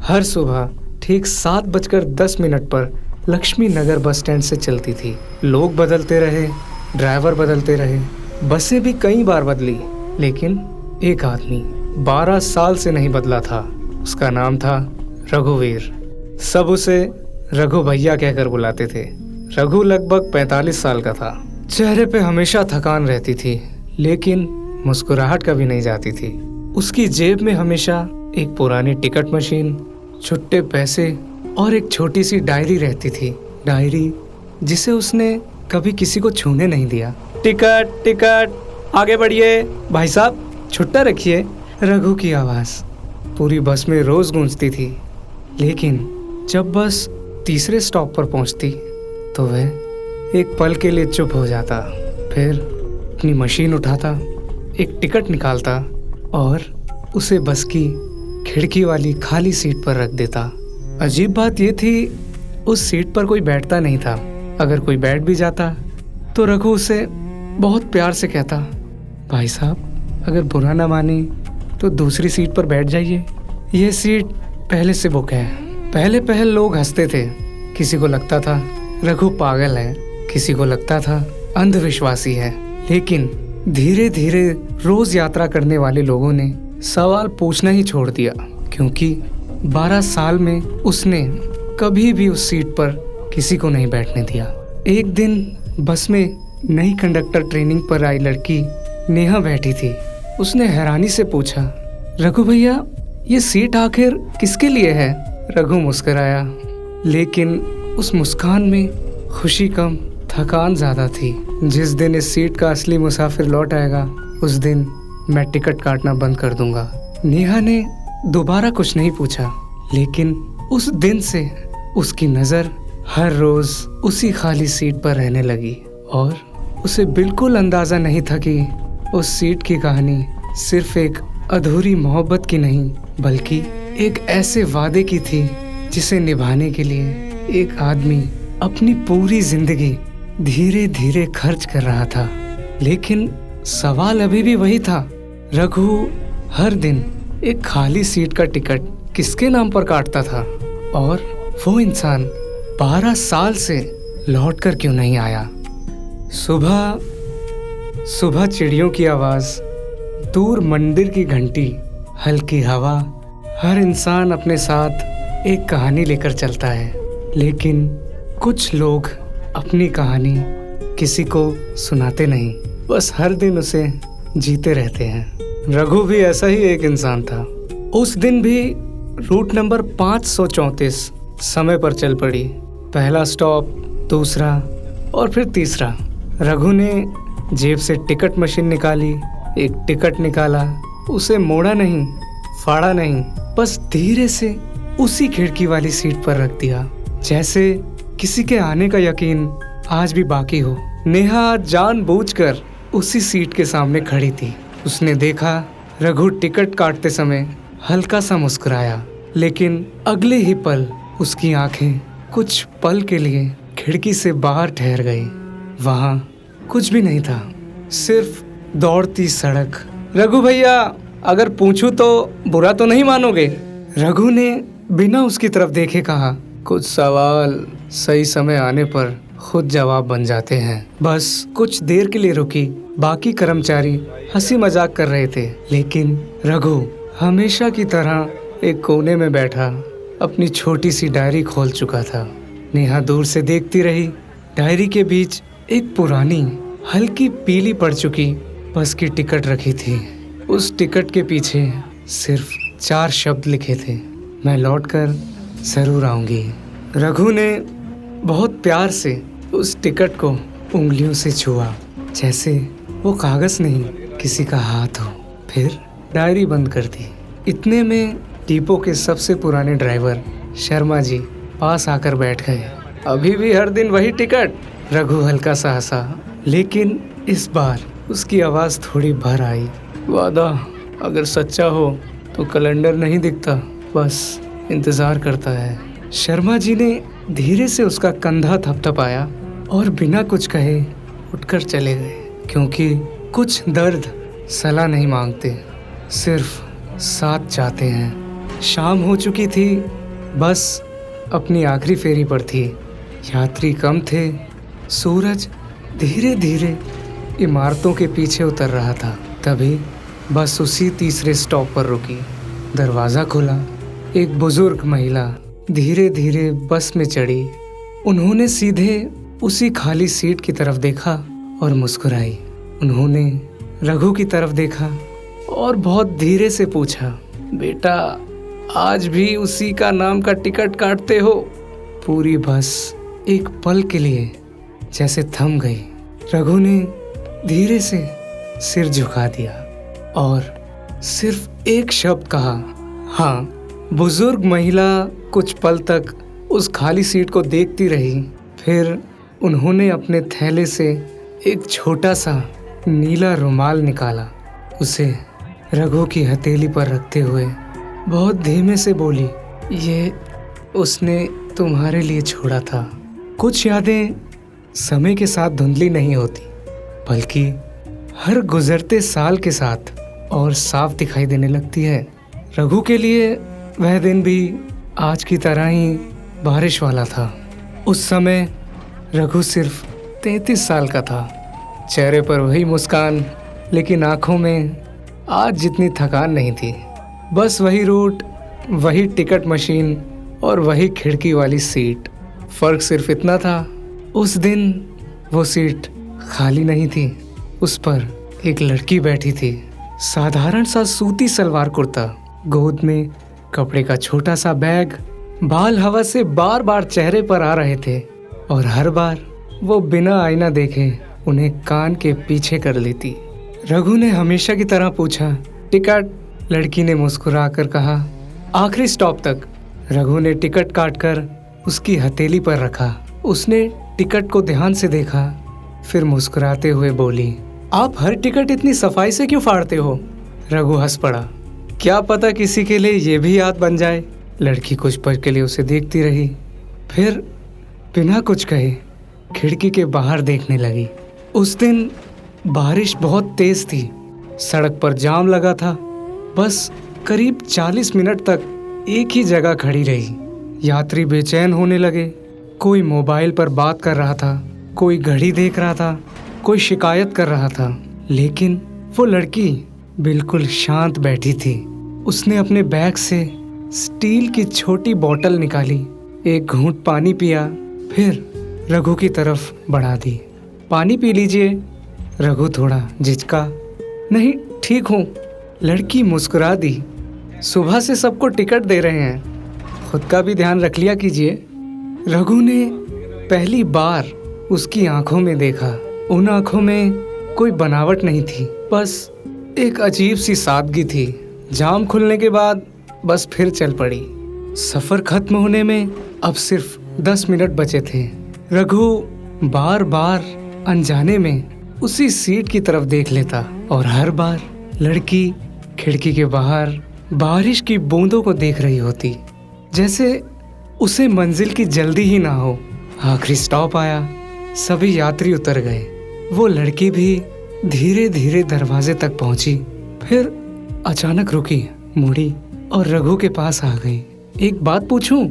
हर सुबह ठीक 7:10 पर लक्ष्मी नगर बस स्टैंड से चलती थी। लोग बदलते रहे, ड्राइवर बदलते रहे, बसें भी कई बार बदली, लेकिन एक आदमी 12 साल से नहीं बदला था। उसका नाम था रघुवीर। सब उसे रघु भैया कहकर बुलाते थे। रघु लगभग 45 साल का था। चेहरे पे हमेशा थकान रहती थी, लेकिन मुस्कुराहट कभी नहीं जाती थी। उसकी जेब में हमेशा एक पुरानी टिकट मशीन, छुट्टे पैसे और एक छोटी सी डायरी रहती थी। डायरी जिसे उसने कभी किसी को छूने नहीं दिया। टिकट टिकट, आगे बढ़िए, भाई साहब छुट्टा रखिए। रघु की आवाज़ पूरी बस में रोज गूंजती थी, लेकिन जब बस तीसरे स्टॉप पर पहुंचती तो वह एक पल के लिए चुप हो जाता। फिर अपनी मशीन उठाता, एक टिकट निकालता और उसे बस की खिड़की वाली खाली सीट पर रख देता। अजीब बात यह थी, उस सीट पर कोई बैठता नहीं था। अगर कोई बैठ भी जाता तो रघु उसे बहुत प्यार से कहता, भाई साहब अगर बुरा ना माने तो दूसरी सीट पर बैठ जाइए, ये सीट पहले से बुक है। पहले लोग हंसते थे। किसी को लगता था रघु पागल है, किसी को लगता था अंधविश्वासी है, लेकिन धीरे धीरे रोज यात्रा करने वाले लोगों ने सवाल पूछना ही छोड़ दिया, क्योंकि 12 साल में उसने कभी भी उस सीट पर किसी को नहीं बैठने दिया। एक दिन बस में नई कंडक्टर ट्रेनिंग पर आई लड़की नेहा बैठी थी। उसने हैरानी से पूछा, रघु भैया ये सीट आखिर किसके लिए है? रघु मुस्कुराया, लेकिन उस मुस्कान में खुशी कम, थकान ज्यादा थी। जिस दिन इस सीट का असली मुसाफिर लौट आएगा, उस दिन मैं टिकट काटना बंद कर दूंगा। नेहा ने दोबारा कुछ नहीं पूछा, लेकिन उस दिन से उसकी नजर हर रोज उसी खाली सीट पर रहने लगी और उसे बिल्कुल अंदाजा नहीं था कि उस सीट की कहानी सिर्फ एक अधूरी मोहब्बत की नहीं, बल्कि एक ऐसे वादे की थी जिसे निभाने के लिए एक आदमी अपनी पूरी जिंदगी धीरे धीरे खर्च कर रहा था। लेकिन सवाल अभी भी वही था, रघु हर दिन एक खाली सीट का टिकट किसके नाम पर काटता था? और वो इंसान 12 साल से लौटकर क्यों नहीं आया? सुबह सुबह चिड़ियों की आवाज़, दूर मंदिर की घंटी, हल्की हवा, हर इंसान अपने साथ एक कहानी लेकर चलता है, लेकिन कुछ लोग अपनी कहानी किसी को सुनाते नहीं, बस हर दिन उसे जीते रहते हैं। रघु भी ऐसा ही एक इंसान था। उस दिन भी रूट नंबर 534 समय पर चल पड़ी। पहला स्टॉप, दूसरा और फिर तीसरा। रघु ने जेब से टिकट मशीन निकाली, एक टिकट निकाला, उसे मोड़ा नहीं, फाड़ा नहीं, बस धीरे से उसी खिड़की वाली सीट पर रख दिया, जैसे किसी के आने का यकीन आज भी बाकी हो। नेहा जानबूझकर उसी सीट के सामने खड़ी थी। उसने देखा रघु टिकट काटते समय हल्का सा मुस्कुराया, लेकिन अगले ही पल उसकी आंखें कुछ पल के लिए खिड़की से बाहर ठहर गई। वहां कुछ भी नहीं था, सिर्फ दौड़ती सड़क। रघु भैया अगर पूछूं तो बुरा तो नहीं मानोगे? रघु ने बिना उसकी तरफ देखे कहा, कुछ सवाल सही समय आने पर खुद जवाब बन जाते हैं। बस कुछ देर के लिए रुकी। बाकी कर्मचारी हंसी मजाक कर रहे थे, लेकिन रघु हमेशा की तरह एक कोने में बैठा अपनी छोटी सी डायरी खोल चुका था। नेहा दूर से देखती रही। डायरी के बीच एक पुरानी हल्की पीली पड़ चुकी बस की टिकट रखी थी। उस टिकट के पीछे सिर्फ 4 शब्द लिखे थे, मैं लौटकर जरूर आऊंगी। रघु ने बहुत प्यार से उस टिकट को उंगलियों से छुआ, जैसे वो कागज नहीं किसी का हाथ हो। फिर डायरी बंद कर दी। इतने में डिपो के सबसे पुराने ड्राइवर शर्मा जी पास आकर बैठ गए। अभी भी हर दिन वही टिकट? रघु हल्का सा हंसा, लेकिन इस बार उसकी आवाज़ थोड़ी भर आई। वादा अगर सच्चा हो तो कैलेंडर नहीं दिखता, बस इंतज़ार करता है। शर्मा जी ने धीरे से उसका कंधा थपथपाया और बिना कुछ कहे उठकर चले गए, क्योंकि कुछ दर्द सलाह नहीं मांगते, सिर्फ साथ चाहते हैं। शाम हो चुकी थी। बस अपनी आखिरी फेरी पर थी। यात्री कम थे। सूरज धीरे धीरे इमारतों के पीछे उतर रहा था। तभी बस उसी तीसरे स्टॉप पर रुकी। दरवाज़ा खुला। एक बुजुर्ग महिला धीरे धीरे बस में चढ़ी। उन्होंने सीधे उसी खाली सीट की तरफ देखा और मुस्कुराई। उन्होंने रघु की तरफ देखा और बहुत धीरे से पूछा, बेटा, आज भी उसी का नाम का टिकट काटते हो? पूरी बस एक पल के लिए जैसे थम गई। रघु ने धीरे से सिर झुका दिया और सिर्फ एक शब्द कहा, हाँ। बुजुर्ग महिला कुछ पल तक उस खाली सीट को देखती रही। फिर उन्होंने अपने थैले से एक छोटा सा नीला रुमाल निकाला। उसे रघु की हथेली पर रखते हुए बहुत धीमे से बोली, ये उसने तुम्हारे लिए छोड़ा था। कुछ यादें समय के साथ धुंधली नहीं होती, बल्कि हर गुजरते साल के साथ और साफ दिखाई देने लगती है। रघु के लिए वह दिन भी आज की तरह ही बारिश वाला था। उस समय रघु सिर्फ 33 साल का था। चेहरे पर वही मुस्कान, लेकिन आंखों में आज जितनी थकान नहीं थी। बस वही रूट, वही टिकट मशीन और वही खिड़की वाली सीट। फर्क सिर्फ इतना था, उस दिन वो सीट खाली नहीं थी। उस पर एक लड़की बैठी थी। साधारण सा सूती सलवार कुर्ता, गोद में कपड़े का छोटा सा बैग। बाल हवा से बार बार चेहरे पर आ रहे थे और हर बार वो बिना आईना देखे उन्हें कान के पीछे कर लेती। रघु ने हमेशा की तरह पूछा, टिकट? लड़की ने मुस्कुराकर कहा, आखिरी स्टॉप तक। रघु ने टिकट काटकर उसकी हथेली पर रखा। उसने टिकट को ध्यान से देखा, फिर मुस्कुराते हुए बोली, आप हर टिकट इतनी सफाई से क्यों फाड़ते हो? रघु हंस पड़ा, क्या पता किसी के लिए ये भी याद बन जाए। लड़की कुछ पल के लिए उसे देखती रही, फिर बिना कुछ कहे खिड़की के बाहर देखने लगी। उस दिन बारिश बहुत तेज थी। सड़क पर जाम लगा था। बस करीब 40 मिनट तक एक ही जगह खड़ी रही। यात्री बेचैन होने लगे। कोई मोबाइल पर बात कर रहा था, कोई घड़ी देख रहा था, कोई शिकायत कर रहा था। लेकिन वो लड़की बिल्कुल शांत बैठी थी। उसने अपने बैग से स्टील की छोटी बोतल निकाली, एक घूंट पानी पिया, फिर रघु की तरफ बढ़ा दी। पानी पी लीजिए। रघु थोड़ा झिझका, नहीं, ठीक हूँ। लड़की मुस्कुरा दी, सुबह से सबको टिकट दे रहे हैं, खुद का भी ध्यान रख लिया कीजिए। रघु ने पहली बार उसकी आंखों में देखा। उन आंखों में कोई बनावट नहीं थी, बस एक अजीब सी सादगी थी। जाम खुलने के बाद बस फिर चल पड़ी। सफर खत्म होने में अब सिर्फ 10 मिनट बचे थे। रघु बार बार अनजाने में उसी सीट की तरफ देख लेता और हर बार लड़की खिड़की के बाहर बारिश की बूंदों को देख रही होती, जैसे उसे मंजिल की जल्दी ही ना हो। आखिरी स्टॉप आया, सभी यात्री उतर गए। वो लड़की भी धीरे धीरे दरवाजे तक पहुंची, फिर अचानक रुकी, मुड़ी और रघु के पास आ गई। एक बात पूछूं?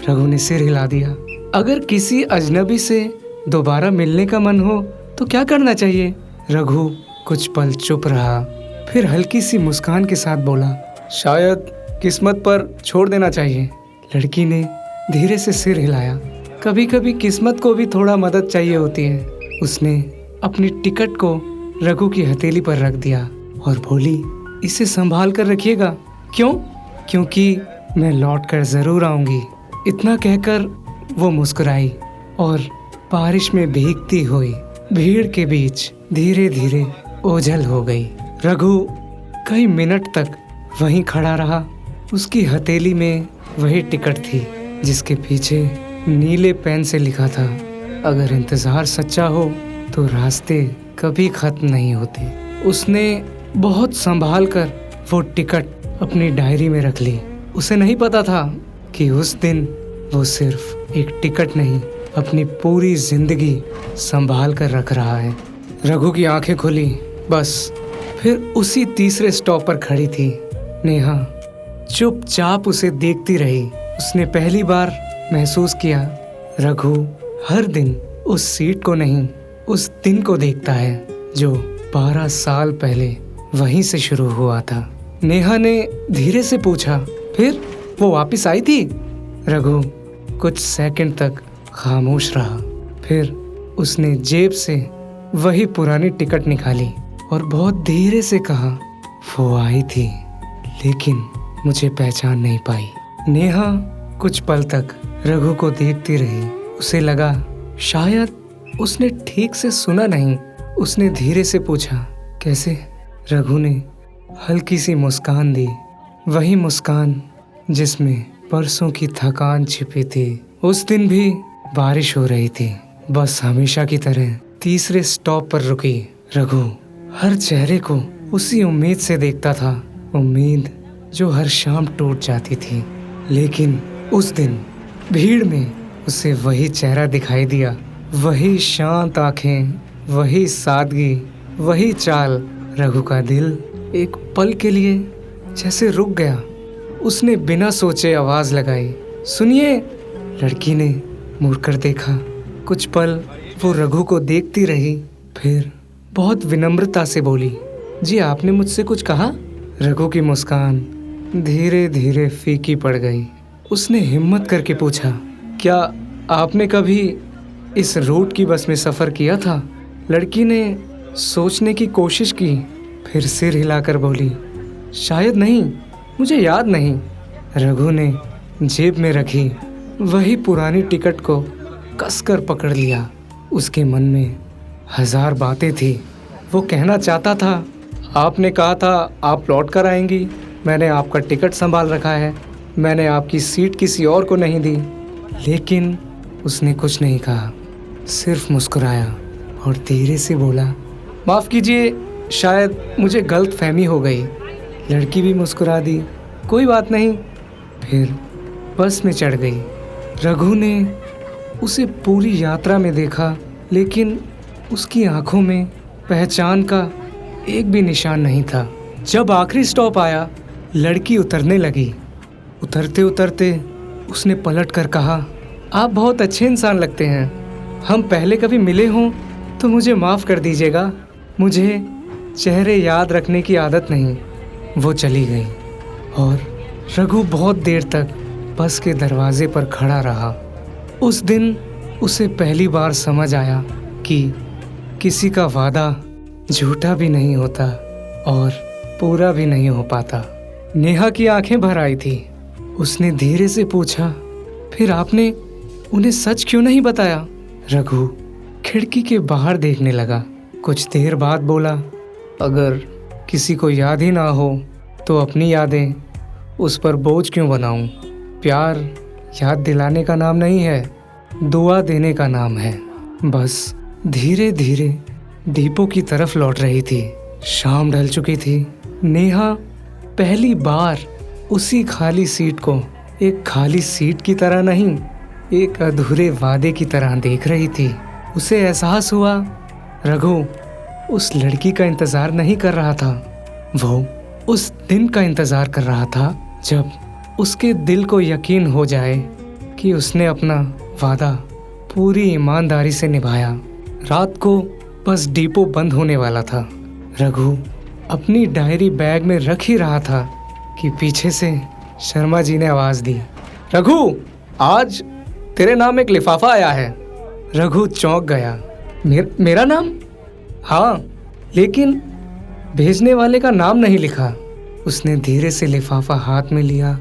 रघु ने सिर हिला दिया। अगर किसी अजनबी से दोबारा मिलने का मन हो तो क्या करना चाहिए? रघु कुछ पल चुप रहा, फिर हल्की सी मुस्कान के साथ बोला, शायद किस्मत पर छोड़ देना चाहिए। लड़की ने धीरे से सिर हिलाया। कभी कभी किस्मत को भी थोड़ा मदद चाहिए होती है। उसने अपनी टिकट को रघु की हथेली पर रख दिया और बोली, इसे संभाल कर रखिएगा। क्यों? क्योंकि मैं लौट कर जरूर आऊंगी। इतना कहकर वो मुस्कुराई और बारिश में भीगती हुई भीड़ के बीच धीरे धीरे ओझल हो गई। रघु कई मिनट तक वहीं खड़ा रहा। उसकी हथेली में वही टिकट थी जिसके पीछे नीले पेन से लिखा था, अगर इंतजार सच्चा हो तो रास्ते कभी खत्म नहीं होते। उसने बहुत संभाल कर वो टिकट अपनी डायरी में रख ली। उसे नहीं पता था कि उस दिन वो सिर्फ एक टिकट नहीं, अपनी पूरी जिंदगी संभाल कर रख रहा है। रघु की आंखें खुली, बस फिर उसी तीसरे स्टॉप पर खड़ी थी नेहा। चुपचाप उसे देखती रही। उसने पहली बार महसूस किया रघु हर दिन उस सीट को नहीं, उस दिन को देखता है जो 12 साल पहले वहीं से शुरू हुआ था। नेहा ने धीरे से पूछा, फिर वो वापस आई थी? रघु कुछ सेकंड तक खामोश रहा। फिर उसने जेब से वही पुरानी टिकट निकाली और बहुत धीरे से कहा, वो आई थी लेकिन मुझे पहचान नहीं पाई। नेहा कुछ पल तक रघु को देखती रही। उसे लगा शायद उसने ठीक से सुना नहीं। उसने धीरे से पूछा, कैसे? रघु ने हल्की सी मुस्कान दी, वही मुस्कान जिसमें परसों की थकान छिपी थी। उस दिन भी बारिश हो रही थी। बस हमेशा की तरह तीसरे स्टॉप पर रुकी। रघु हर चेहरे को उसी उम्मीद से देखता था, उम्मीद जो हर शाम टूट जाती थी। लेकिन उस दिन भीड़ में उसे वही चेहरा दिखाई दिया, वही शांत आंखें, वही सादगी, वही चाल। रघु का दिल एक पल के लिए जैसे रुक गया। उसने बिना सोचे आवाज लगाई, सुनिए। लड़की ने मुड़कर देखा। कुछ पल वो रघु को देखती रही, फिर बहुत विनम्रता से बोली, जी आपने मुझसे कुछ कहा? रघु की मुस्कान धीरे धीरे फीकी पड़ गई। उसने हिम्मत करके पूछा, क्या आपने कभी इस रूट की बस में सफ़र किया था? लड़की ने सोचने की कोशिश की, फिर सिर हिलाकर बोली, शायद नहीं, मुझे याद नहीं। रघु ने जेब में रखी वही पुरानी टिकट को कसकर पकड़ लिया। उसके मन में हजार बातें थी। वो कहना चाहता था, आपने कहा था आप लौट कर आएंगी, मैंने आपका टिकट संभाल रखा है, मैंने आपकी सीट किसी और को नहीं दी। लेकिन उसने कुछ नहीं कहा, सिर्फ मुस्कुराया और धीरे से बोला, माफ़ कीजिए, शायद मुझे गलत फहमी हो गई। लड़की भी मुस्कुरा दी, कोई बात नहीं। फिर बस में चढ़ गई। रघु ने उसे पूरी यात्रा में देखा, लेकिन उसकी आंखों में पहचान का एक भी निशान नहीं था। जब आखिरी स्टॉप आया, लड़की उतरने लगी। उतरते उतरते उसने पलट कर कहा, आप बहुत अच्छे इंसान लगते हैं। हम पहले कभी मिले हों तो मुझे माफ़ कर दीजिएगा, मुझे चेहरे याद रखने की आदत नहीं। वो चली गई और रघु बहुत देर तक बस के दरवाजे पर खड़ा रहा। उस दिन उसे पहली बार समझ आया कि किसी का वादा झूठा भी नहीं होता और पूरा भी नहीं हो पाता। नेहा की आंखें भर आई थी। उसने धीरे से पूछा, फिर आपने उन्हें सच क्यों नहीं बताया? रघु खिड़की के बाहर देखने लगा। कुछ देर बाद बोला, अगर किसी को याद ही ना हो तो अपनी यादें उस पर बोझ क्यों बनाऊं? प्यार याद दिलाने का नाम नहीं है, दुआ देने का नाम है। बस धीरे धीरे दीपों की तरफ लौट रही थी। शाम ढल चुकी थी। नेहा पहली बार उसी खाली सीट को एक खाली सीट की तरह नहीं, एक अधूरे वादे की तरह देख रही थी। उसे एहसास हुआ रघु उस लड़की का इंतजार नहीं कर रहा था, वो उस दिन का इंतजार कर रहा था जब उसके दिल को यकीन हो जाए कि उसने अपना वादा पूरी ईमानदारी से निभाया। रात को बस डिपो बंद होने वाला था। रघु अपनी डायरी बैग में रख ही रहा था कि पीछे से शर्मा जी ने आवाज़ दी, रघु, आज तेरे नाम एक लिफाफा आया है। रघु चौंक गया। मेरा नाम? हाँ, लेकिन भेजने वाले का नाम नहीं लिखा। उसने धीरे से लिफाफा हाथ में लिया,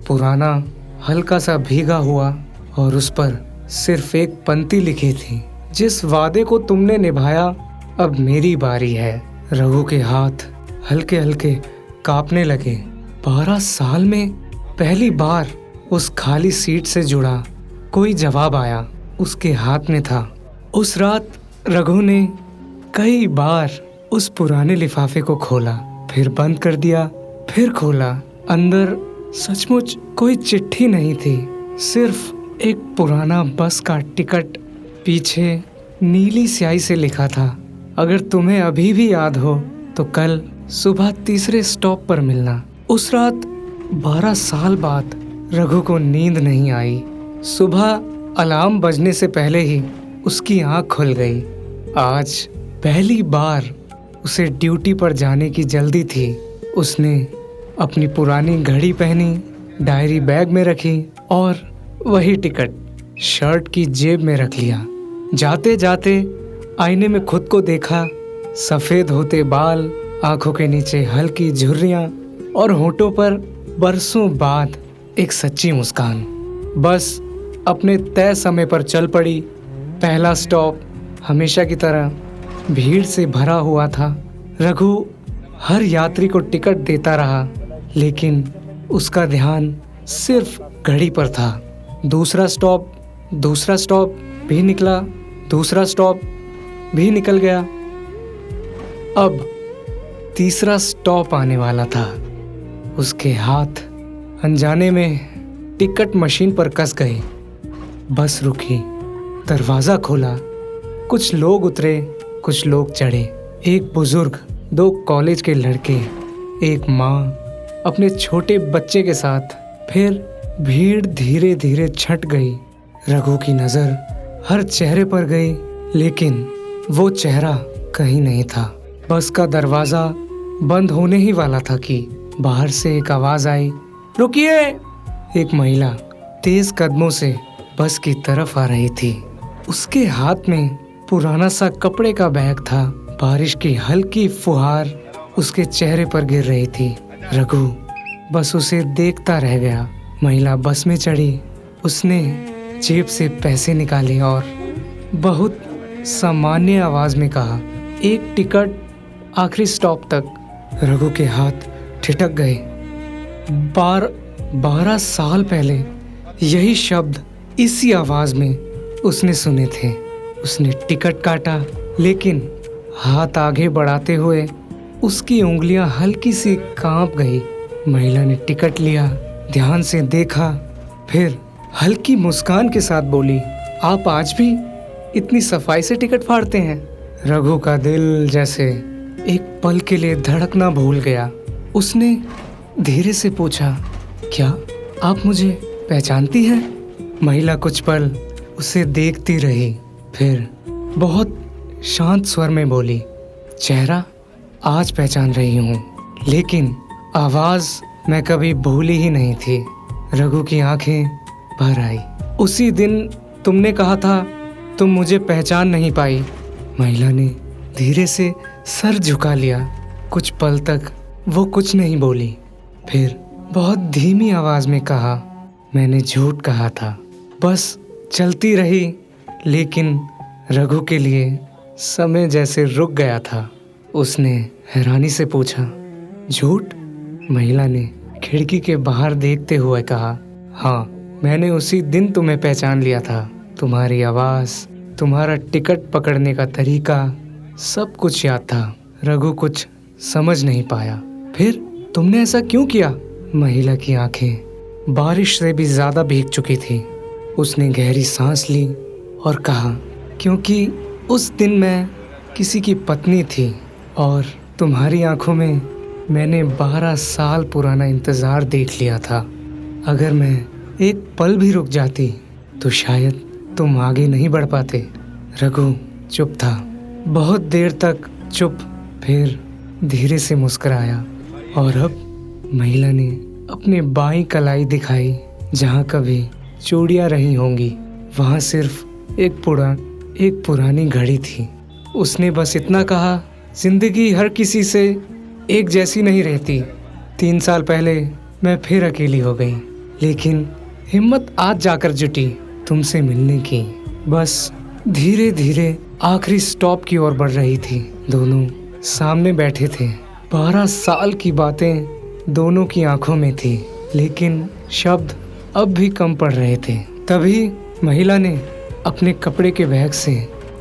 पुराना, हल्का सा भीगा हुआ, और उस पर सिर्फ एक पंक्ति लिखी थी, जिस वादे को तुमने निभाया अब मेरी बारी है। रघु के हाथ हल्के हल्के कांपने लगे। 12 साल में पहली बार उस खाली सीट से जुड़ा कोई जवाब आया, उसके हाथ में था। उस रात रघु ने कई बार उस पुराने लिफाफे को खोला, फिर बंद कर दिया, फिर खोला। अंदर सचमुच कोई चिट्ठी नहीं थी, सिर्फ एक पुराना बस का टिकट। पीछे नीली स्याही से लिखा था, अगर तुम्हें अभी भी याद हो तो कल सुबह तीसरे स्टॉप पर मिलना। उस रात 12 साल बाद रघु को नींद नहीं आई। सुबह अलार्म बजने से पहले ही उसकी आंख खुल गई। आज पहली बार उसे ड्यूटी पर जाने की जल्दी थी। उसने अपनी पुरानी घड़ी पहनी, डायरी बैग में रखी और वही टिकट शर्ट की जेब में रख लिया। जाते जाते आईने में खुद को देखा। सफ़ेद होते बाल, आंखों के नीचे हल्की झुर्रियाँ और होठों पर बरसों बाद एक सच्ची मुस्कान। बस अपने तय समय पर चल पड़ी। पहला स्टॉप हमेशा की तरह भीड़ से भरा हुआ था। रघु हर यात्री को टिकट देता रहा, लेकिन उसका ध्यान सिर्फ घड़ी पर था। दूसरा स्टॉप भी निकला, दूसरा स्टॉप भी निकल गया। अब तीसरा स्टॉप आने वाला था। उसके हाथ अनजाने में टिकट मशीन पर कस गए। बस रुकी, दरवाज़ा खोला। कुछ लोग उतरे, कुछ लोग चढ़े। एक बुजुर्ग, 2 कॉलेज के लड़के, एक माँ अपने छोटे बच्चे के साथ। फिर भीड़ धीरे धीरे छट गई। रघु की नज़र हर चेहरे पर गई, लेकिन वो चेहरा कहीं नहीं था। बस का दरवाज़ा बंद होने ही वाला था कि बाहर से एक आवाज़ आई, रुकिए। एक महिला तेज कदमों से बस की तरफ आ रही थी। उसके हाथ में पुराना सा कपड़े का बैग था। बारिश की हल्की फुहार उसके चेहरे पर गिर रही थी। रघु बस उसे देखता रह गया। महिला बस में चढ़ी। उसने जेब से पैसे निकाले और बहुत सामान्य आवाज में कहा, एक टिकट आखिरी स्टॉप तक। रघु के हाथ ठिठक गए। 12 साल पहले यही शब्द इसी आवाज में उसने सुने थे। उसने टिकट काटा, लेकिन हाथ आगे बढ़ाते हुए उसकी उंगलियां हल्की सी कांप गई। महिला ने टिकट लिया, ध्यान से देखा, फिर हल्की मुस्कान के साथ बोली, आप आज भी इतनी सफाई से टिकट फाड़ते हैं? रघु का दिल जैसे एक पल के लिए धड़कना भूल गया। उसने धीरे से पूछा, क्या आप मुझे पहचानती हैं? महिला कुछ पल उसे देखती रही, फिर बहुत शांत स्वर में बोली, चेहरा आज पहचान रही हूँ, लेकिन आवाज़ मैं कभी भूली ही नहीं थी। रघु की आंखें भर आई। उसी दिन तुमने कहा था तुम मुझे पहचान नहीं पाई। महिला ने धीरे से सर झुका लिया। कुछ पल तक वो कुछ नहीं बोली, फिर बहुत धीमी आवाज में कहा, मैंने झूठ कहा था। बस चलती रही, लेकिन रघु के लिए समय जैसे रुक गया था। उसने हैरानी से पूछा, झूठ? महिला ने खिड़की के बाहर देखते हुए कहा, हाँ, मैंने उसी दिन तुम्हें पहचान लिया था। तुम्हारी आवाज़, तुम्हारा टिकट पकड़ने का तरीका, सब कुछ याद था। रघु कुछ समझ नहीं पाया। फिर तुमने ऐसा क्यों किया? महिला की आंखें बारिश से भी ज़्यादा भीग चुकी थी। उसने गहरी सांस ली और कहा, क्योंकि उस दिन मैं किसी की पत्नी थी और तुम्हारी आंखों में मैंने 12 साल पुराना इंतज़ार देख लिया था। अगर मैं एक पल भी रुक जाती तो शायद तुम आगे नहीं बढ़ पाते। रघु चुप था, बहुत देर तक चुप, फिर धीरे से मुस्कुराया और अब महिला ने अपने बाईं कलाई दिखाई, जहाँ कभी चूड़ियाँ रही होंगी। वहाँ सिर्फ एक पुरानी घड़ी थी। उसने बस इतना कहा, जिंदगी हर किसी से एक जैसी नहीं रहती। 3 साल पहले मैं फिर अकेली हो गई, लेकिन हिम्मत आज जाकर जुटी तुमसे मिलने की। बस धीरे धीरे आखिरी स्टॉप की ओर बढ़ रही थी। दोनों सामने बैठे थे। 12 साल की बातें दोनों की आंखों में थी, लेकिन शब्द अब भी कम पड़ रहे थे। तभी महिला ने अपने कपड़े के बैग से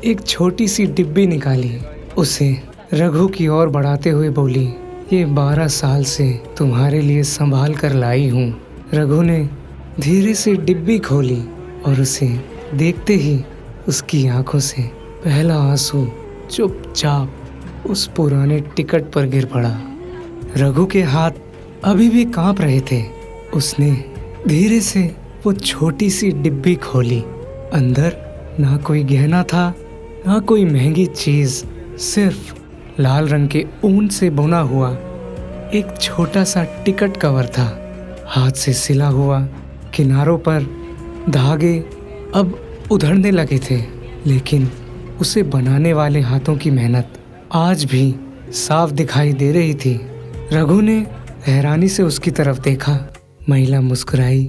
एक छोटी सी डिब्बी निकाली, उसे रघु की ओर बढ़ाते हुए बोली, ये 12 साल से तुम्हारे लिए संभाल कर लाई हूँ। रघु ने धीरे से डिब्बी खोली और उसे देखते ही उसकी आंखों से पहला आंसू चुपचाप उस पुराने टिकट पर गिर पड़ा। रघु के हाथ अभी भी कांप रहे थे, उसने धीरे से वो छोटी सी डिब्बी खोली। अंदर ना कोई गहना था, ना कोई महंगी चीज, सिर्फ लाल रंग के ऊन से बुना हुआ एक छोटा सा टिकट कवर था, हाथ से सिला हुआ। किनारों पर धागे अब उधड़ने लगे थे, लेकिन उसे बनाने वाले हाथों की मेहनत आज भी साफ दिखाई दे रही थी। रघु ने हैरानी से उसकी तरफ देखा। महिला मुस्कुराई।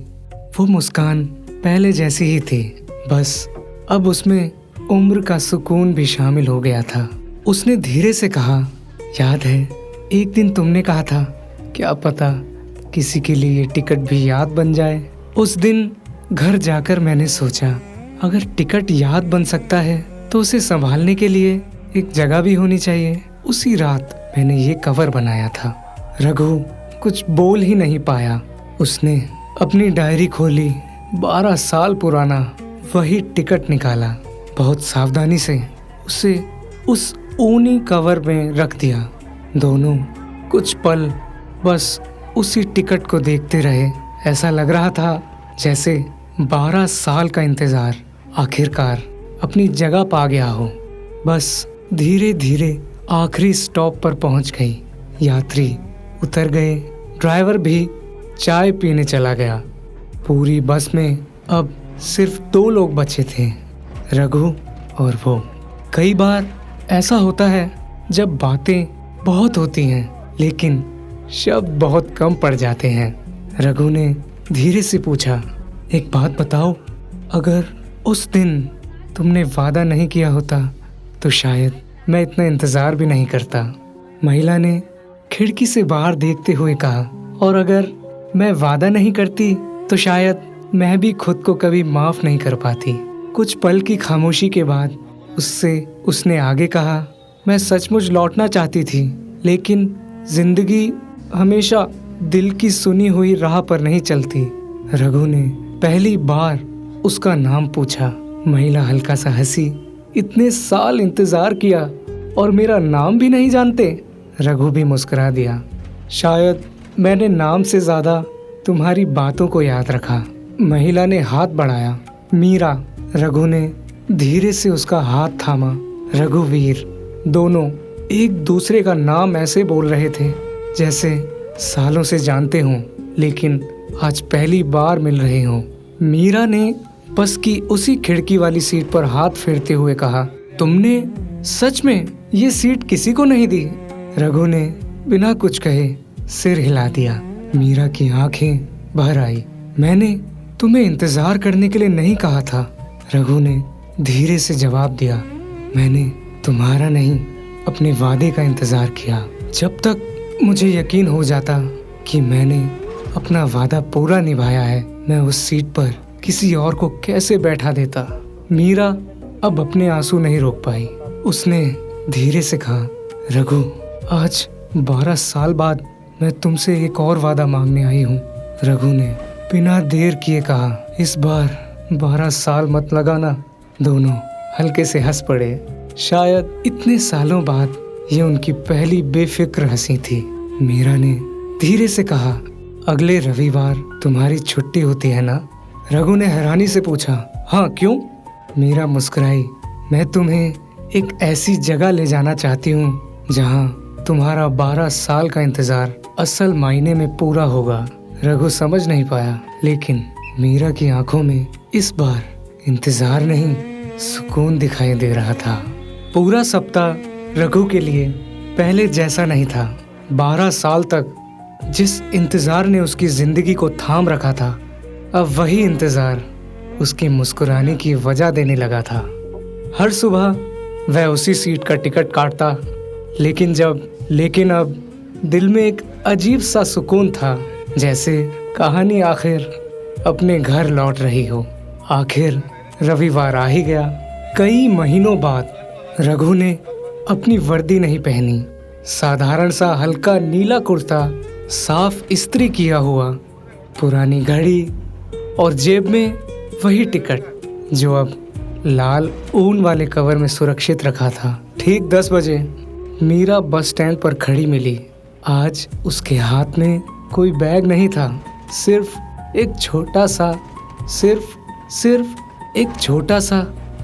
वो मुस्कान पहले जैसी ही थी, बस अब उसमें उम्र का सुकून भी शामिल हो गया था। उसने धीरे से कहा, याद है एक दिन तुमने कहा था, क्या पता किसी के लिए ये टिकट भी याद बन जाए। उस दिन घर जाकर मैंने सोचा, अगर टिकट याद बन सकता है तो उसे संभालने के लिए एक जगह भी होनी चाहिए। उसी रात मैंने ये कवर बनाया था। रघु कुछ बोल ही नहीं पाया। उसने अपनी डायरी खोली, 12 साल पुराना वही टिकट निकाला। बहुत सावधानी से उसे उस ऊनी कवर में रख दिया। दोनों कुछ पल बस उसी टिकट को देखते रहे। ऐसा लग रहा था जैसे 12 साल का इंतजार आखिरकार अपनी जगह पा गया हो। बस धीरे धीरे आखिरी स्टॉप पर पहुंच गई। यात्री उतर गए, ड्राइवर भी चाय पीने चला गया। पूरी बस में अब सिर्फ 2 लोग बचे थे, रघु और वो। कई बार ऐसा होता है जब बातें बहुत होती हैं लेकिन शब्द बहुत कम पड़ जाते हैं। रघु ने धीरे से पूछा, एक बात बताओ, अगर उस दिन तुमने वादा नहीं किया होता तो शायद मैं इतना इंतजार भी नहीं करता। महिला ने खिड़की से बाहर देखते हुए कहा, और अगर मैं वादा नहीं करती तो शायद मैं भी खुद को कभी माफ नहीं कर पाती। कुछ पल की खामोशी के बाद उसने आगे कहा, मैं सचमुच लौटना चाहती थी, लेकिन जिंदगी हमेशा दिल की सुनी हुई राह पर नहीं चलती। रघु ने पहली बार उसका नाम पूछा। महिला हल्का सा हंसी, इतने साल इंतजार किया और मेरा नाम भी नहीं जानते। रघु भी मुस्कुरा दिया, शायद मैंने नाम से ज्यादा तुम्हारी बातों को याद रखा। महिला ने हाथ बढ़ाया, मीरा। रघु ने धीरे से उसका हाथ थामा। रघुवीर। दोनों एक दूसरे का नाम ऐसे बोल रहे थे जैसे सालों से जानते हों, लेकिन आज पहली बार मिल रहे हों। मीरा ने बस की उसी खिड़की वाली सीट पर हाथ फेरते हुए कहा, तुमने सच में ये सीट किसी को नहीं दी? रघु ने बिना कुछ कहे सिर हिला दिया। मीरा की आंखें भर आई। मैंने तुम्हें इंतजार करने के लिए नहीं कहा था। रघु ने धीरे से जवाब दिया, मैंने तुम्हारा नहीं अपने वादे का इंतजार किया। जब तक मुझे यकीन हो जाता कि मैंने अपना वादा पूरा निभाया है, मैं उस सीट पर किसी और को कैसे बैठा देता। मीरा अब अपने आंसू नहीं रोक पाई। उसने धीरे से कहा, रघु, आज 12 साल बाद मैं तुमसे एक और वादा मांगने आई हूँ। रघु ने बिना देर किए कहा, इस बार 12 साल मत लगाना। दोनों हल्के से हंस पड़े। शायद इतने सालों बाद ये उनकी पहली बेफिक्र हंसी थी। मीरा ने धीरे से कहा, अगले रविवार तुम्हारी छुट्टी होती है ना? रघु ने हैरानी से पूछा, हाँ, क्यों? मीरा मुस्कुराई, मैं तुम्हें एक ऐसी जगह ले जाना चाहती हूँ जहाँ तुम्हारा 12 साल का इंतजार असल मायने में पूरा होगा। रघु समझ नहीं पाया, लेकिन मीरा की आंखों में इस बार इंतजार नहीं, सुकून दिखाई दे रहा था। पूरा सप्ताह रघु के लिए पहले जैसा नहीं था। 12 साल तक जिस इंतजार ने उसकी जिंदगी को थाम रखा था, अब वही इंतजार उसके मुस्कुराने की वजह देने लगा था। हर सुबह वह उसी सीट का टिकट काटता, लेकिन अब दिल में एक अजीब सा सुकून था, जैसे कहानी आखिर अपने घर लौट रही हो। आखिर रविवार आ ही गया। कई महीनों बाद रघु ने अपनी वर्दी नहीं पहनी। साधारण सा हल्का नीला कुर्ता, साफ इस्त्री किया हुआ, पुरानी घड़ी और जेब में वही टिकट जो अब लाल ऊन वाले कवर में सुरक्षित रखा था। ठीक 10 बजे मीरा बस स्टैंड पर खड़ी मिली। आज उसके हाथ में कोई बैग नहीं था, सिर्फ एक छोटा सा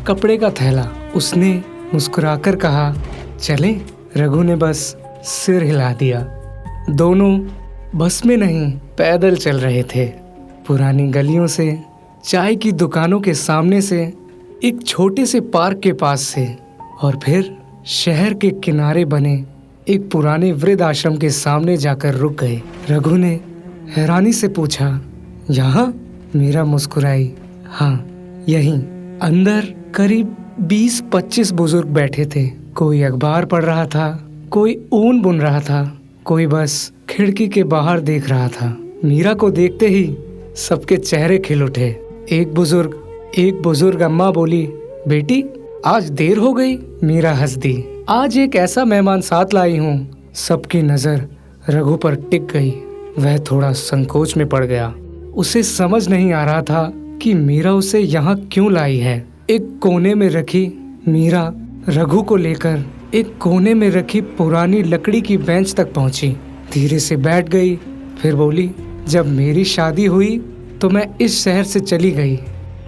कपड़े का थैला। उसने मुस्कुराकर कहा, चले? रघु ने बस सिर हिला दिया। दोनों बस में नहीं, पैदल चल रहे थे। पुरानी गलियों से, चाय की दुकानों के सामने से, एक छोटे से पार्क के पास से, और फिर शहर के किनारे बने एक पुराने वृद्ध आश्रम के सामने जाकर रुक गए। रघु ने हैरानी से पूछा, यहाँ? मीरा मुस्कुराई, हाँ यहीं। अंदर करीब 20-25 बुजुर्ग बैठे थे। कोई अखबार पढ़ रहा था, कोई ऊन बुन रहा था, कोई बस खिड़की के बाहर देख रहा था। मीरा को देखते ही सबके चेहरे खिल उठे। एक बुजुर्ग अम्मा बोली, बेटी आज देर हो गई। मीरा हंस दी, आज एक ऐसा मेहमान साथ लाई हूँ। सबकी नजर रघु पर टिक गई। वह थोड़ा संकोच में पड़ गया। उसे समझ नहीं आ रहा था कि मीरा उसे यहाँ क्यों लाई है। एक कोने में रखी मीरा रघु को लेकर एक कोने में रखी पुरानी लकड़ी की बेंच तक पहुंची। धीरे से बैठ गई, फिर बोली, जब मेरी शादी हुई तो मैं इस शहर से चली गई,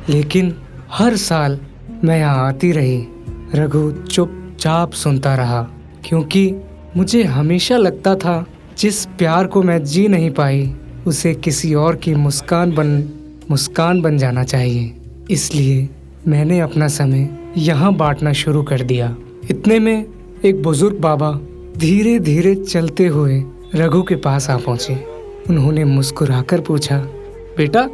लेकिन हर साल मैं यहाँ आती रही। रघु चुपचाप सुनता रहा, क्योंकि मुझे हमेशा लगता था जिस प्यार को मैं जी नहीं पाई उसे किसी और की मुस्कान बन जाना चाहिए। इसलिए मैंने अपना समय यहाँ बांटना शुरू कर दिया। इतने में एक बुजुर्ग बाबा धीरे धीरे चलते हुए रघु के पास आ पहुंचे। उन्होंने मुस्कुराकर पूछा, बेटा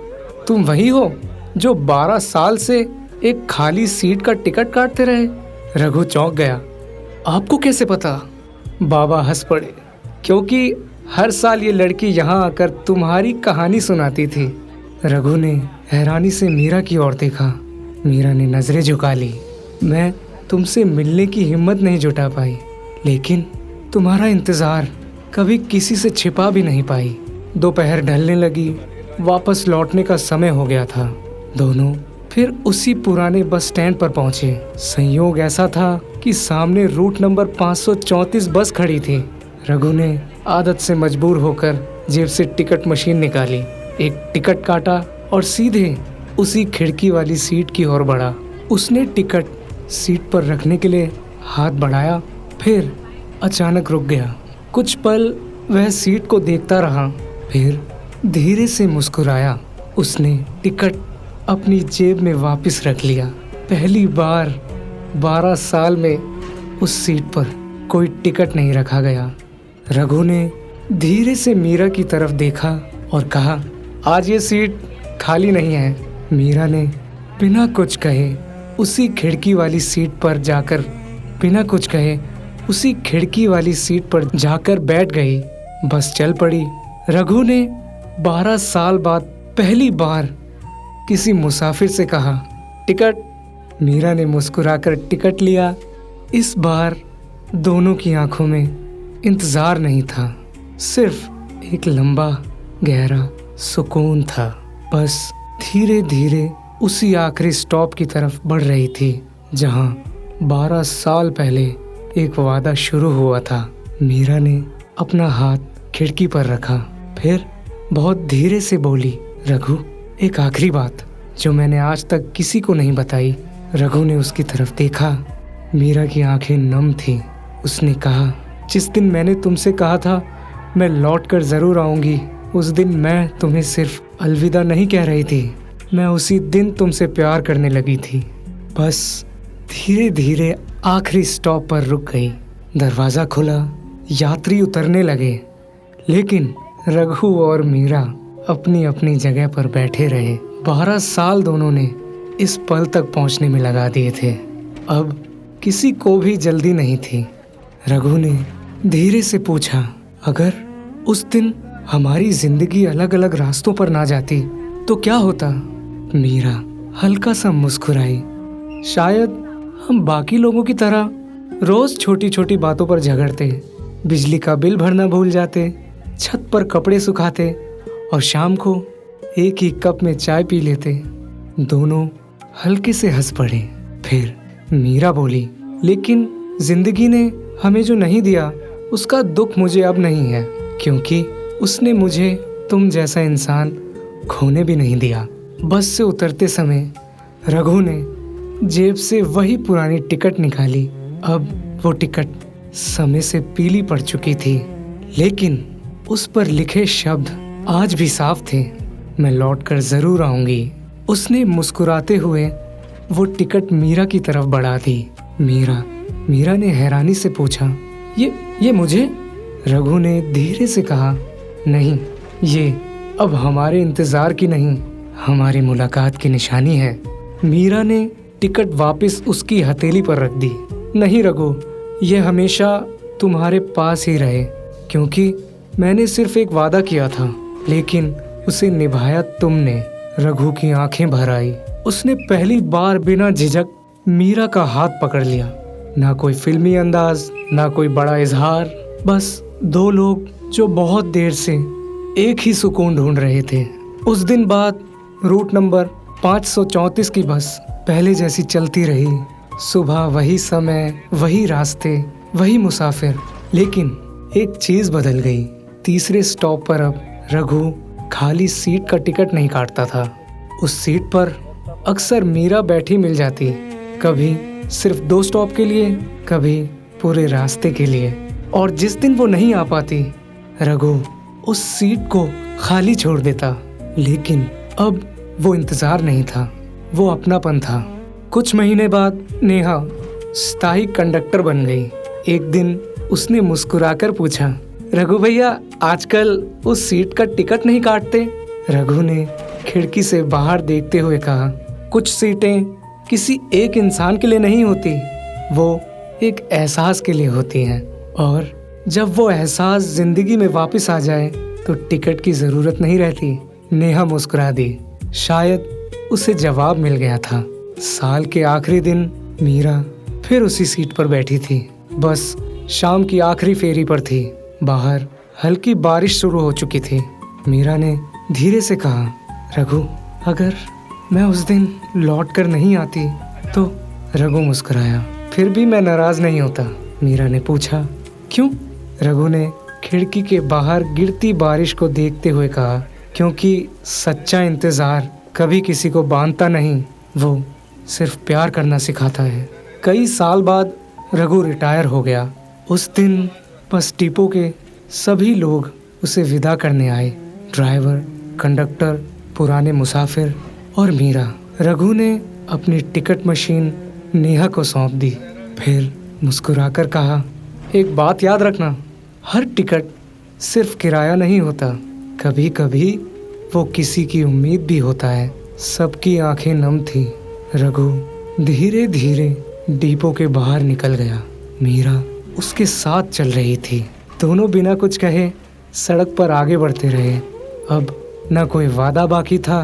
तुम वही हो जो 12 साल से एक खाली सीट का टिकट काटते रहे? रघु चौंक गया। आपको कैसे पता? बाबा हंस पड़े, क्योंकि हर साल ये लड़की यहाँ आकर तुम्हारी कहानी सुनाती थी। रघु ने हैरानी से मीरा की ओर देखा। मीरा ने नजरें झुका ली। मैं तुमसे मिलने की हिम्मत नहीं जुटा पाई, लेकिन तुम्हारा इंतजार कभी किसी से छिपा भी नहीं पाई। दोपहर ढलने लगी, वापस लौटने का समय हो गया था। दोनों फिर उसी पुराने बस स्टैंड पर पहुंचे। संयोग ऐसा था कि सामने रूट नंबर 534 बस खड़ी थी। रघु ने आदत से मजबूर होकर जेब से टिकट मशीन निकाली, एक टिकट काटा और सीधे उसी खिड़की वाली सीट की ओर बढ़ा। उसने टिकट सीट पर रखने के लिए हाथ बढ़ाया, फिर अचानक रुक गया। कुछ पल वह सीट को देखता रहा, फिर धीरे से मुस्कुराया। उसने टिकट अपनी जेब में वापस रख लिया। पहली बार 12 साल में उस सीट पर कोई टिकट नहीं रखा गया। रघु ने धीरे से मीरा की तरफ देखा और कहा, आज ये सीट खाली नहीं है। मीरा ने बिना कुछ कहे उसी खिड़की वाली सीट पर जाकर बैठ गई। बस चल पड़ी। रघु ने 12 साल बाद पहली बार किसी मुसाफिर से कहा, टिकट। मीरा ने मुस्कुराकर टिकट लिया। इस बार दोनों की आंखों में इंतजार नहीं था, सिर्फ एक लंबा गहरा सुकून था। बस धीरे धीरे उसी आखिरी स्टॉप की तरफ बढ़ रही थी जहां 12 साल पहले एक वादा शुरू हुआ था। मीरा ने अपना हाथ खिड़की पर रखा, फिर बहुत धीरे से बोली, रघु एक आखिरी बात जो मैंने आज तक किसी को नहीं बताई। रघु ने उसकी तरफ देखा। मीरा की आंखें नम थीं। उसने कहा, जिस दिन मैंने तुमसे कहा था मैं लौट कर ज़रूर आऊँगी, उस दिन मैं तुम्हें सिर्फ अलविदा नहीं कह रही थी, मैं उसी दिन तुमसे प्यार करने लगी थी। बस धीरे धीरे आखिरी स्टॉप पर रुक गई। दरवाज़ा खुला, यात्री उतरने लगे, लेकिन रघु और मीरा अपनी अपनी जगह पर बैठे रहे। 12 साल दोनों ने इस पल तक पहुंचने में लगा दिए थे। अब किसी को भी जल्दी नहीं थी। रघु ने धीरे से पूछा, अगर उस दिन हमारी जिंदगी अलग अलग रास्तों पर ना जाती तो क्या होता? मीरा हल्का सा मुस्कुराई। शायद हम बाकी लोगों की तरह रोज छोटी छोटी बातों पर झगड़ते, बिजली का बिल भरना भूल जाते, छत पर कपड़े सुखाते और शाम को एक ही कप में चाय पी लेते। दोनों हल्के से हंस पड़े। फिर मीरा बोली, लेकिन जिंदगी ने हमें जो नहीं दिया उसका दुख मुझे अब नहीं है, क्योंकि उसने मुझे तुम जैसा इंसान खोने भी नहीं दिया। बस से उतरते समय रघु ने जेब से वही पुरानी टिकट निकाली। अब वो टिकट समय से पीली पड़ चुकी थी, लेकिन उस पर लिखे शब्द आज भी साफ थे, मैं लौटकर जरूर आऊंगी। उसने मुस्कुराते हुए वो टिकट मीरा की तरफ बढ़ा दी। मीरा ने हैरानी से पूछा, ये मुझे? रघु ने धीरे से कहा, नहीं, ये अब हमारे इंतजार की नहीं, हमारी मुलाकात की निशानी है। मीरा ने टिकट वापस उसकी हथेली पर रख दी। नहीं रघु, ये हमेशा तुम्हारे पास ही रहे, क्योंकि मैंने सिर्फ एक वादा किया था, लेकिन उसे निभाया तुमने। रघु की आंखें भर आई। उसने पहली बार बिना झिझक मीरा का हाथ पकड़ लिया। ना कोई फिल्मी अंदाज, ना कोई बड़ा इजहार, बस दो लोग जो बहुत देर से एक ही सुकून ढूंढ रहे थे। उस दिन बाद रूट नंबर 534 की बस पहले जैसी चलती रही। सुबह वही समय, वही रास्ते, वही मुसाफिर, लेकिन एक चीज बदल गई। तीसरे स्टॉप पर अब रघु खाली सीट का टिकट नहीं काटता था। उस सीट पर अक्सर मीरा बैठी मिल जाती, कभी सिर्फ 2 स्टॉप के लिए, कभी पूरे रास्ते के लिए। और जिस दिन वो नहीं आ पाती, रघु उस सीट को खाली छोड़ देता। लेकिन अब वो इंतजार नहीं था, वो अपनापन था। कुछ महीने बाद नेहा स्थायी कंडक्टर बन गई। एक दिन उसने मुस्कुराकर पूछा, रघु भैया आजकल उस सीट का टिकट नहीं काटते? रघु ने खिड़की से बाहर देखते हुए कहा, कुछ सीटें किसी एक इंसान के लिए नहीं होती, वो एक एहसास के लिए होती हैं, और जब वो एहसास जिंदगी में वापस आ जाए तो टिकट की जरूरत नहीं रहती। नेहा मुस्कुरा दी। शायद उसे जवाब मिल गया था। साल के आखिरी दिन मीरा फिर उसी सीट पर बैठी थी। बस शाम की आखिरी फेरी पर थी। बाहर हल्की बारिश शुरू हो चुकी थी। मीरा ने धीरे से कहा, रघु, अगर मैं उस दिन लौट कर नहीं आती तो? रघु मुस्कुराया। फिर भी मैं नाराज नहीं होता। मीरा ने पूछा, क्यों? रघु ने खिड़की के बाहर गिरती बारिश को देखते हुए कहा, क्योंकि सच्चा इंतजार कभी किसी को बांधता नहीं, वो सिर्फ प्यार करना सिखाता है। कई साल बाद रघु रिटायर हो गया। उस दिन बस डिपो के सभी लोग उसे विदा करने आए। ड्राइवर, कंडक्टर, पुराने मुसाफिर और मीरा। रघु ने अपनी टिकट मशीन नेहा को सौंप दी, फिर मुस्कुराकर कहा, एक बात याद रखना, हर टिकट सिर्फ किराया नहीं होता, कभी कभी वो किसी की उम्मीद भी होता है। सबकी आंखें नम थी। रघु धीरे धीरे डिपो के बाहर निकल गया। मीरा उसके साथ चल रही थी। दोनों बिना कुछ कहे सड़क पर आगे बढ़ते रहे। अब न कोई वादा बाकी था,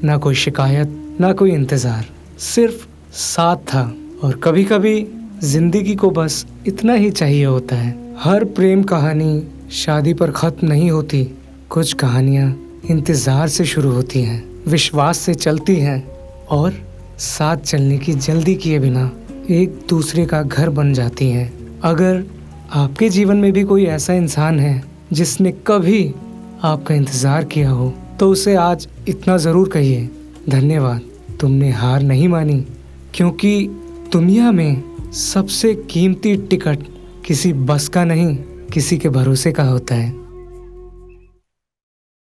न कोई शिकायत, न कोई इंतजार, सिर्फ साथ था। और कभी कभी जिंदगी को बस इतना ही चाहिए होता है। हर प्रेम कहानी शादी पर खत्म नहीं होती। कुछ कहानियाँ इंतजार से शुरू होती हैं, विश्वास से चलती हैं, और साथ चलने की जल्दी किए बिना एक दूसरे का घर बन जाती हैं। अगर आपके जीवन में भी कोई ऐसा इंसान है जिसने कभी आपका इंतजार किया हो, तो उसे आज इतना ज़रूर कहिए, धन्यवाद, तुमने हार नहीं मानी। क्योंकि दुनिया में सबसे कीमती टिकट किसी बस का नहीं, किसी के भरोसे का होता है।